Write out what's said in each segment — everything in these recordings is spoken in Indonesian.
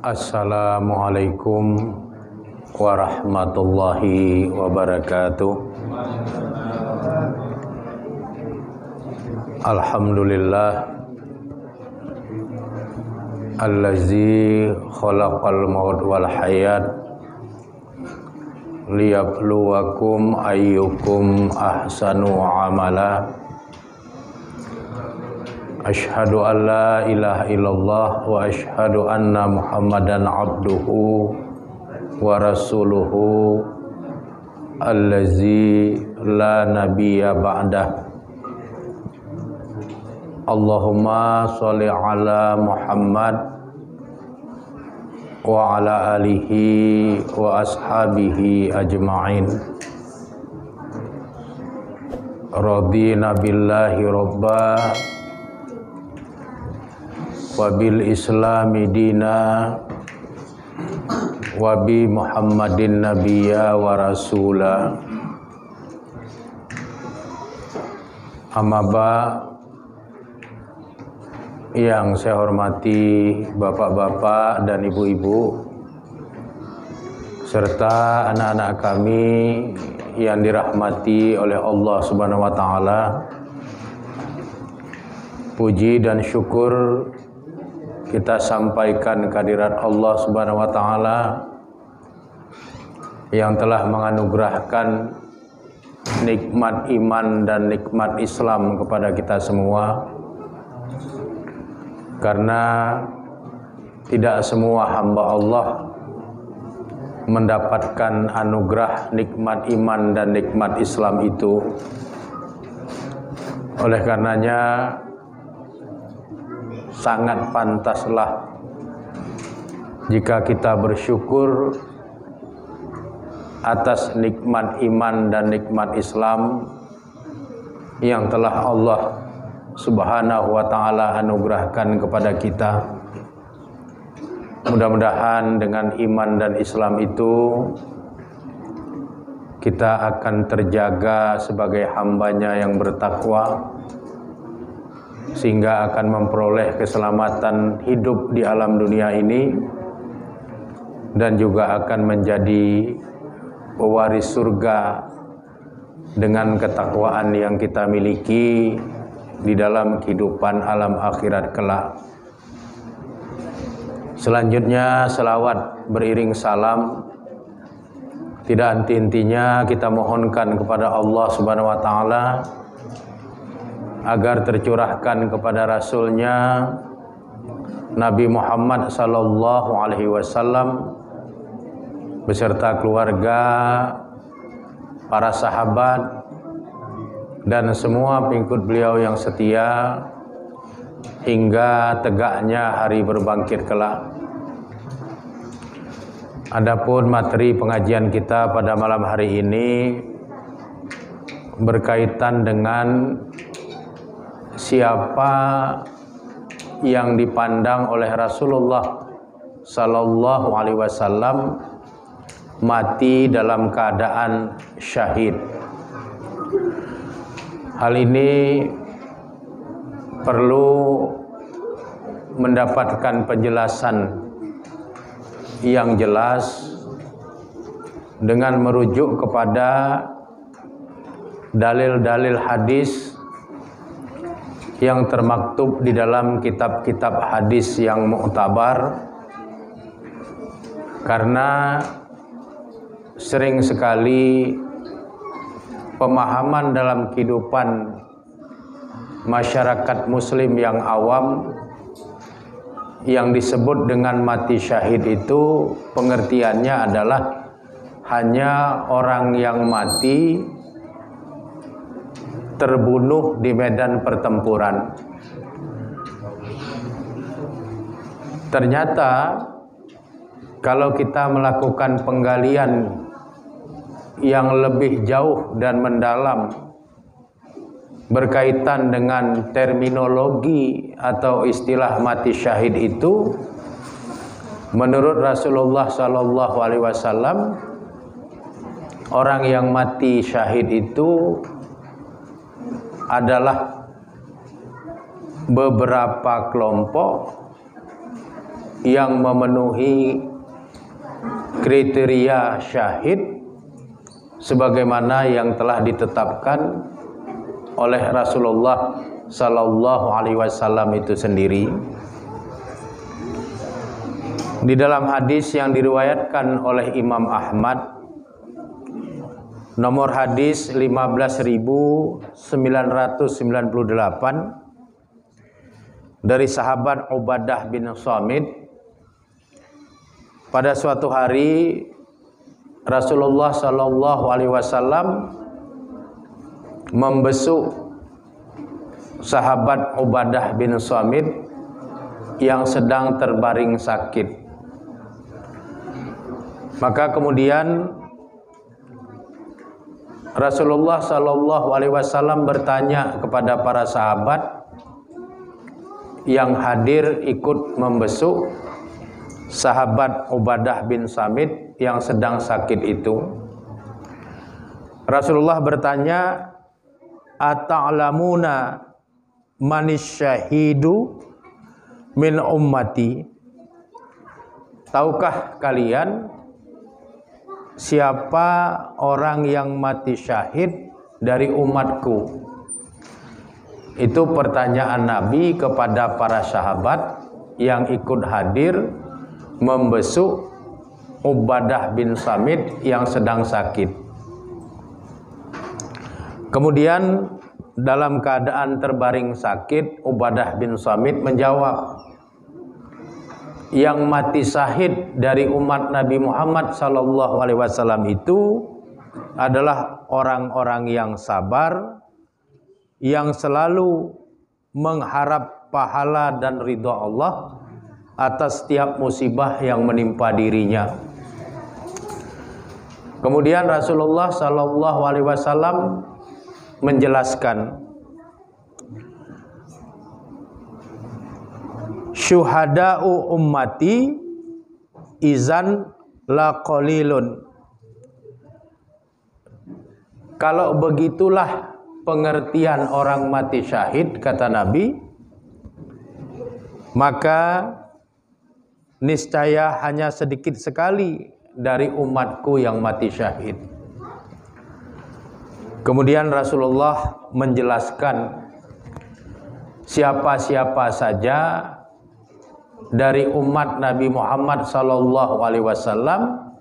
Assalamualaikum warahmatullahi wabarakatuh. Alhamdulillah allazi khalaqal maut wal hayat liyabluwakum ayyukum ahsanu amala. Asyhadu an la ilaha illallah wa asyhadu anna Muhammadan abduhu wa rasuluhu allazi la nabiyya ba'dah. Allahumma sholli ala Muhammad wa ala alihi wa ashabihi ajma'in. Radina billahi rabbah wa bil islami dina wa bi Muhammadin nabiyya wa rasula. Amma ba, yang saya hormati bapak-bapak dan ibu-ibu serta anak-anak kami yang dirahmati oleh Allah Subhanahu wa taala. Puji dan syukur kita sampaikan kehadirat Allah Subhanahu wa taala yang telah menganugerahkan nikmat iman dan nikmat Islam kepada kita semua. Karena tidak semua hamba Allah mendapatkan anugerah nikmat iman dan nikmat Islam itu. Oleh karenanya sangat pantaslah jika kita bersyukur atas nikmat iman dan nikmat Islam yang telah Allah Subhanahu wa ta'ala anugerahkan kepada kita. Mudah-mudahan dengan iman dan Islam itu kita akan terjaga sebagai hambanya yang bertakwa, sehingga akan memperoleh keselamatan hidup di alam dunia ini dan juga akan menjadi pewaris surga dengan ketakwaan yang kita miliki di dalam kehidupan alam akhirat kelak. Selanjutnya selawat beriring salam tidak henti-hentinya kita mohonkan kepada Allah Subhanahu wa taala agar tercurahkan kepada Rasulnya Nabi Muhammad sallallahu alaihi wasallam beserta keluarga, para sahabat dan semua pengikut beliau yang setia hingga tegaknya hari berbangkit kelak. Adapun materi pengajian kita pada malam hari ini berkaitan dengan siapa yang dipandang oleh Rasulullah sallallahu alaihi wasallam mati dalam keadaan syahid. Hal ini perlu mendapatkan penjelasan yang jelas dengan merujuk kepada dalil-dalil hadis yang termaktub di dalam kitab-kitab hadis yang muktabar. Karena sering sekali pemahaman dalam kehidupan masyarakat muslim yang awam yang disebut dengan mati syahid itu pengertiannya adalah hanya orang yang mati terbunuh di medan pertempuran. Ternyata kalau kita melakukan penggalian yang lebih jauh dan mendalam berkaitan dengan terminologi atau istilah mati syahid itu, menurut Rasulullah sallallahu alaihi wasallam, orang yang mati syahid itu adalah beberapa kelompok yang memenuhi kriteria syahid sebagaimana yang telah ditetapkan oleh Rasulullah Sallallahu Alaihi Wasallam itu sendiri. Di dalam hadis yang diriwayatkan oleh Imam Ahmad, nomor hadis 15.998 dari sahabat Ubadah bin Samit, pada suatu hari Rasulullah Sallallahu Alaihi Wasallam membesuk sahabat Ubadah bin Samit yang sedang terbaring sakit. Maka kemudian Rasulullah Sallallahu Alaihi Wasallam bertanya kepada para sahabat yang hadir ikut membesuk sahabat Ubadah bin Samit yang sedang sakit itu. Rasulullah bertanya, "Ata'lamuna manis syahidu min ummati?" Tahukah kalian siapa orang yang mati syahid dari umatku? Itu pertanyaan Nabi kepada para sahabat yang ikut hadir membesuk Ubadah bin Samit yang sedang sakit. Kemudian dalam keadaan terbaring sakit, Ubadah bin Samit menjawab, yang mati syahid dari umat Nabi Muhammad Sallallahu Alaihi Wasallam itu adalah orang-orang yang sabar, yang selalu mengharap pahala dan ridha Allah atas setiap musibah yang menimpa dirinya. Kemudian Rasulullah Sallallahu Alaihi Wasallam menjelaskan, syuhada'u ummati izan la qalilun. Kalau begitulah pengertian orang mati syahid, kata Nabi, maka niscaya hanya sedikit sekali dari umatku yang mati syahid. Kemudian Rasulullah menjelaskan siapa-siapa saja dari umat Nabi Muhammad Sallallahu Alaihi Wasallam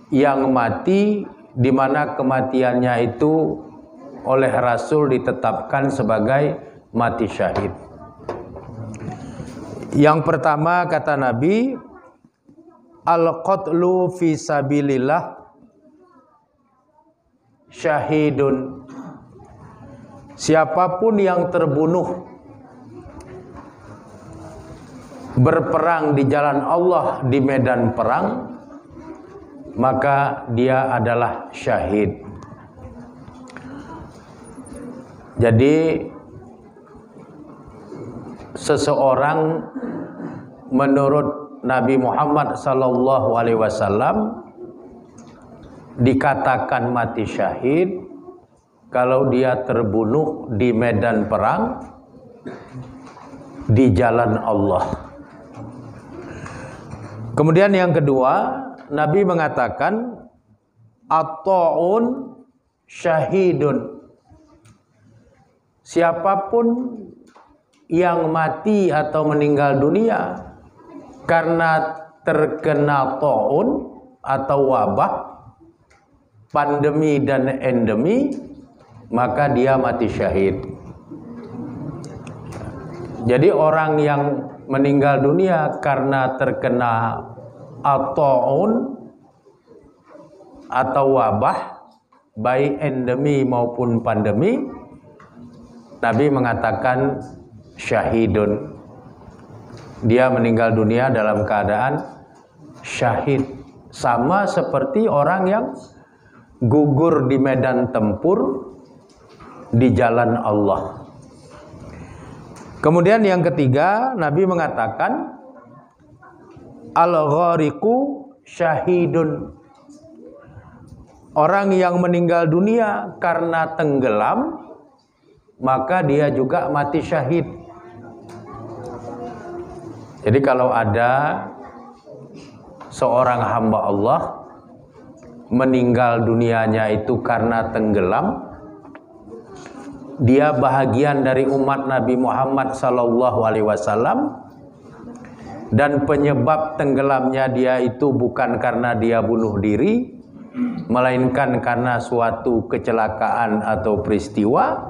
yang mati di mana kematiannya itu oleh Rasul ditetapkan sebagai mati syahid. Yang pertama kata Nabi, al-qatlu fi sabilillah syahidun. Siapapun yang terbunuh berperang di jalan Allah di medan perang, maka dia adalah syahid. Jadi seseorang menurut Nabi Muhammad Sallallahu Alaihi Wasallam dikatakan mati syahid kalau dia terbunuh di medan perang di jalan Allah. Kemudian yang kedua, Nabi mengatakan at-ta'un syahidun. Siapapun yang mati atau meninggal dunia karena terkena ta'un atau wabah, pandemi dan endemi, maka dia mati syahid. Jadi orang yang meninggal dunia karena terkena at-ta'un atau wabah, baik endemi maupun pandemi, Nabi mengatakan syahidun. Dia meninggal dunia dalam keadaan syahid, sama seperti orang yang gugur di medan tempur di jalan Allah. Kemudian yang ketiga, Nabi mengatakan al-ghariqu syahidun. Orang yang meninggal dunia karena tenggelam, maka dia juga mati syahid. Jadi kalau ada seorang hamba Allah meninggal dunianya itu karena tenggelam, dia bahagian dari umat Nabi Muhammad SAW, dan penyebab tenggelamnya dia itu bukan karena dia bunuh diri, melainkan karena suatu kecelakaan atau peristiwa,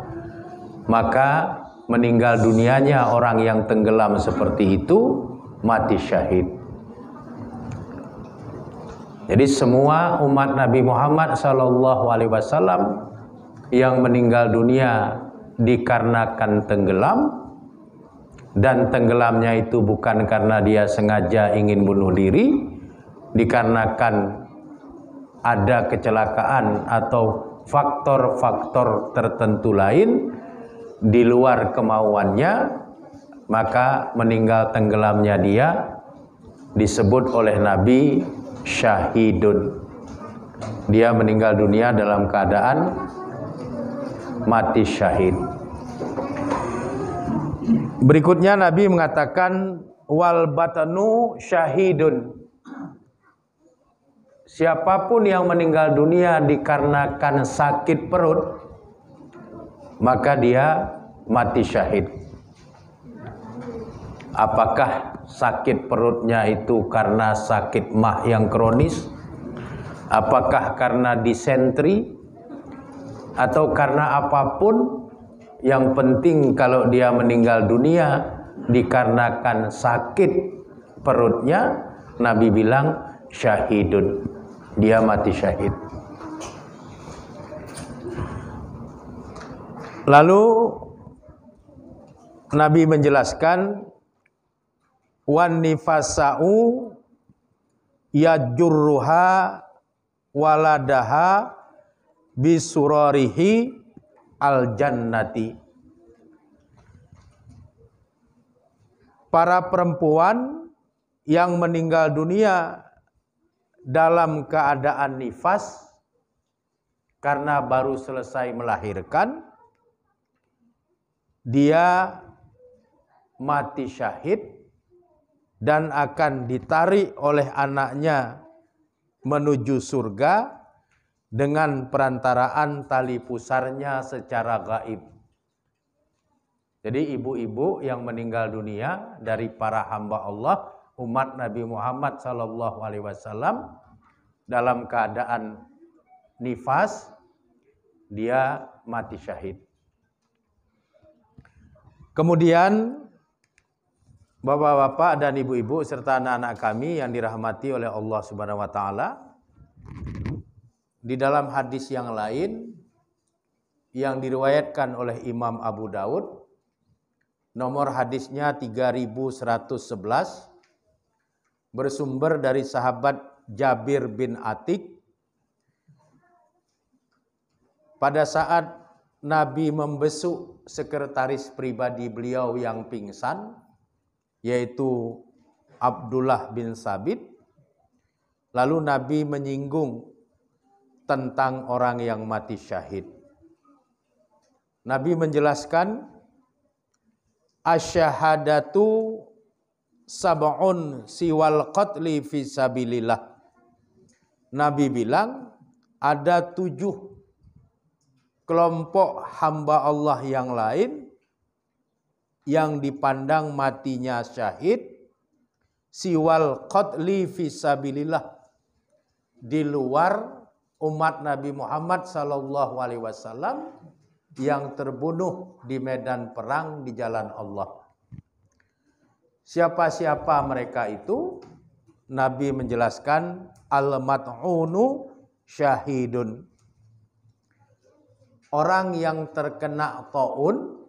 maka meninggal dunianya orang yang tenggelam seperti itu mati syahid. Jadi semua umat Nabi Muhammad SAW yang meninggal dunia dikarenakan tenggelam, dan tenggelamnya itu bukan karena dia sengaja ingin bunuh diri, dikarenakan ada kecelakaan atau faktor-faktor tertentu lain di luar kemauannya, maka meninggal tenggelamnya dia disebut oleh Nabi syahidun. Dia meninggal dunia dalam keadaan mati syahid. Berikutnya Nabi mengatakan wal batanu syahidun. Siapapun yang meninggal dunia dikarenakan sakit perut, maka dia mati syahid. Apakah sakit perutnya itu karena sakit mah yang kronis? Apakah karena disentri? Atau karena apapun? Yang penting kalau dia meninggal dunia dikarenakan sakit perutnya, Nabi bilang syahidun. Dia mati syahid. Lalu Nabi menjelaskan wan nifasa'u yajurruha waladaha bisurarihi al jannati. Para perempuan yang meninggal dunia dalam keadaan nifas karena baru selesai melahirkan, dia mati syahid dan akan ditarik oleh anaknya menuju surga dengan perantaraan tali pusarnya secara gaib. Jadi ibu-ibu yang meninggal dunia dari para hamba Allah, umat Nabi Muhammad SAW, dalam keadaan nifas, dia mati syahid. Kemudian bapak-bapak dan ibu-ibu serta anak-anak kami yang dirahmati oleh Allah Subhanahu wa taala, di dalam hadis yang lain yang diriwayatkan oleh Imam Abu Daud, nomor hadisnya 3111, bersumber dari sahabat Jabir bin Atik, pada saat Nabi membesuk sekretaris pribadi beliau yang pingsan, yaitu Abdullah bin Sabit, lalu Nabi menyinggung tentang orang yang mati syahid. Nabi menjelaskan, asyhadatu sab'un siwal qatli fi sabilillah. Nabi bilang ada 7 kelompok hamba Allah yang lain yang dipandang matinya syahid siwal qatli fi sabilillah, di luar umat Nabi Muhammad SAW yang terbunuh di medan perang di jalan Allah. Siapa-siapa mereka itu? Nabi menjelaskan al-mat'unu syahidun. Orang yang terkena taun,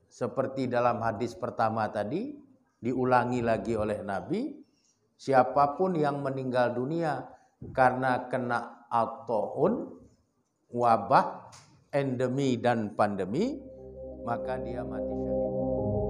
seperti dalam hadis pertama tadi, diulangi lagi oleh Nabi, siapapun yang meninggal dunia karena kena at-taun, wabah, endemi dan pandemi, maka dia mati syahid.